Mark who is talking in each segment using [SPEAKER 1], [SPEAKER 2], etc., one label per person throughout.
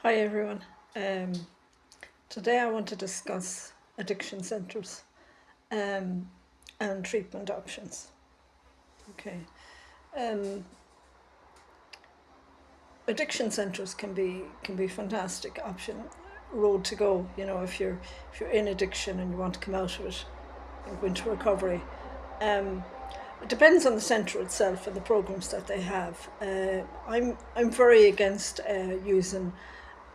[SPEAKER 1] Hi everyone. Um, Today I want to discuss addiction centres um, and treatment options. Okay. Um, Addiction centres can be fantastic option road to go. You know, if you're in addiction and you want to come out of it and go into recovery. Um, it depends on the centre itself and the programs that they have. I'm very against using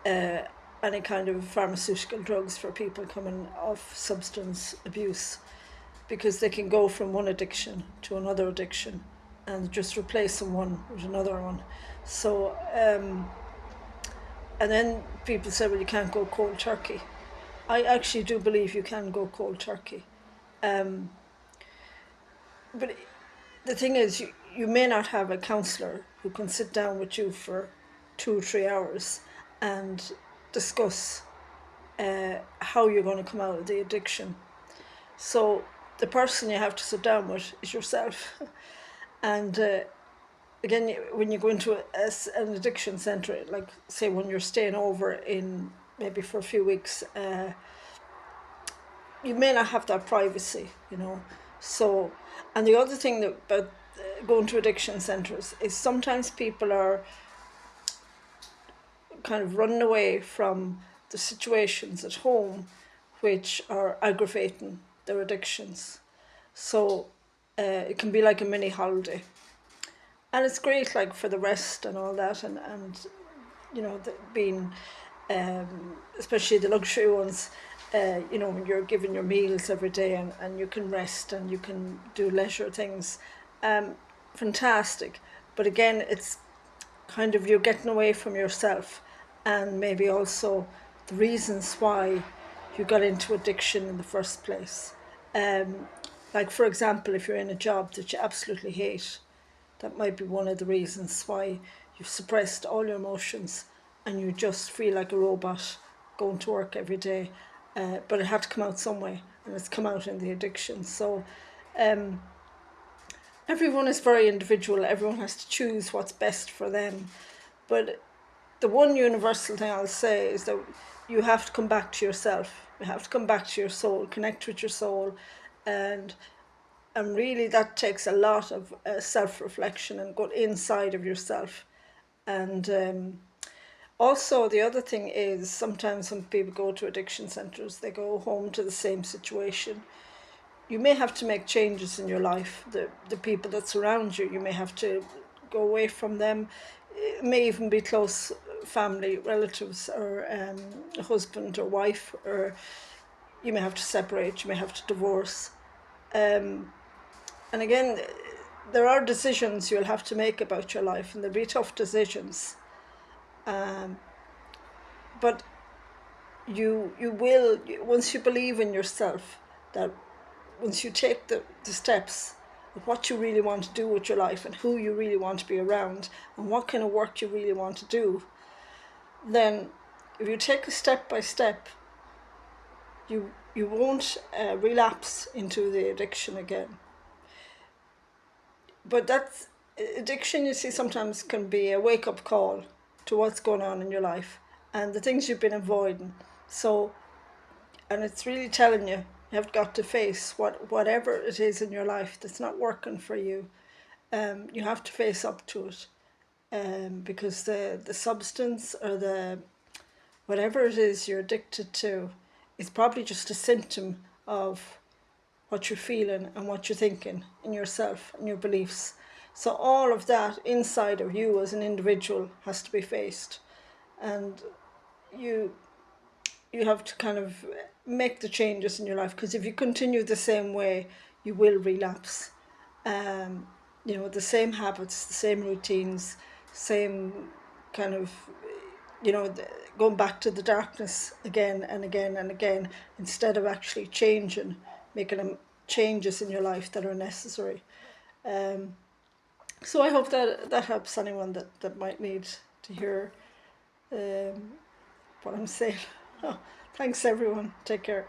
[SPEAKER 1] uh, any kind of pharmaceutical drugs for people coming off substance abuse because they can go from one addiction to another addiction and just replacing one with another one. So, and then people say, well, you can't go cold turkey. I actually do believe you can go cold turkey. Um, but the thing is, you may not have a counsellor who can sit down with you for 2 or 3 hours and discuss how you're going to come out of the addiction. So the person you have to sit down with is yourself. And again, when you go into an addiction centre, like say when you're staying over in maybe for a few weeks, you may not have that privacy, you know. So, and the other thing that about going to addiction centres is sometimes people are kind of running away from the situations at home which are aggravating their addictions. So it can be like a mini holiday. And it's great like for the rest and all that and you know, being especially the luxury ones, you know, when you're given your meals every day and you can rest and you can do leisure things. Um, Fantastic. But again, it's kind of you're getting away from yourself and maybe also the reasons why you got into addiction in the first place. Um, like, for example, if you're in a job that you absolutely hate, that might be one of the reasons why you've suppressed all your emotions and you just feel like a robot going to work every day. But it had to come out some way, and it's come out in the addiction. So um, everyone is very individual. Everyone has to choose what's best for them. But the one universal thing I'll say is that you have to come back to yourself. You have to come back to your soul, connect with your soul, and really that takes a lot of self-reflection and go inside of yourself. And also the other thing is sometimes when people go to addiction centres, they go home to the same situation. You may have to make changes in your life. The people that surround you, you may have to go away from them. It may even be close family, relatives, or a husband or wife, or you may have to separate, you may have to divorce. Um, and again, there are decisions you'll have to make about your life, and they'll be tough decisions. Um, but you will, once you believe in yourself, that once you take the steps of what you really want to do with your life and who you really want to be around and what kind of work you really want to do, then if you take a step by step, you won't relapse into the addiction again. But that's addiction, you see, sometimes can be a wake-up call to what's going on in your life and the things you've been avoiding. So, and it's really telling you you have got to face whatever it is in your life that's not working for you. You have to face up to it, because the substance or the whatever it is you're addicted to is probably just a symptom of what you're feeling and what you're thinking in yourself and your beliefs. So all of that inside of you as an individual has to be faced, and you you have to kind of make the changes in your life, because if you continue the same way, you will relapse. Um, you know, the same habits, the same routines, same kind of, you know, going back to the darkness again and again and again, instead of actually changing, making them changes in your life that are necessary. Um, so I hope that that helps anyone that might need to hear um, what I'm saying. Oh, thanks everyone. Take care.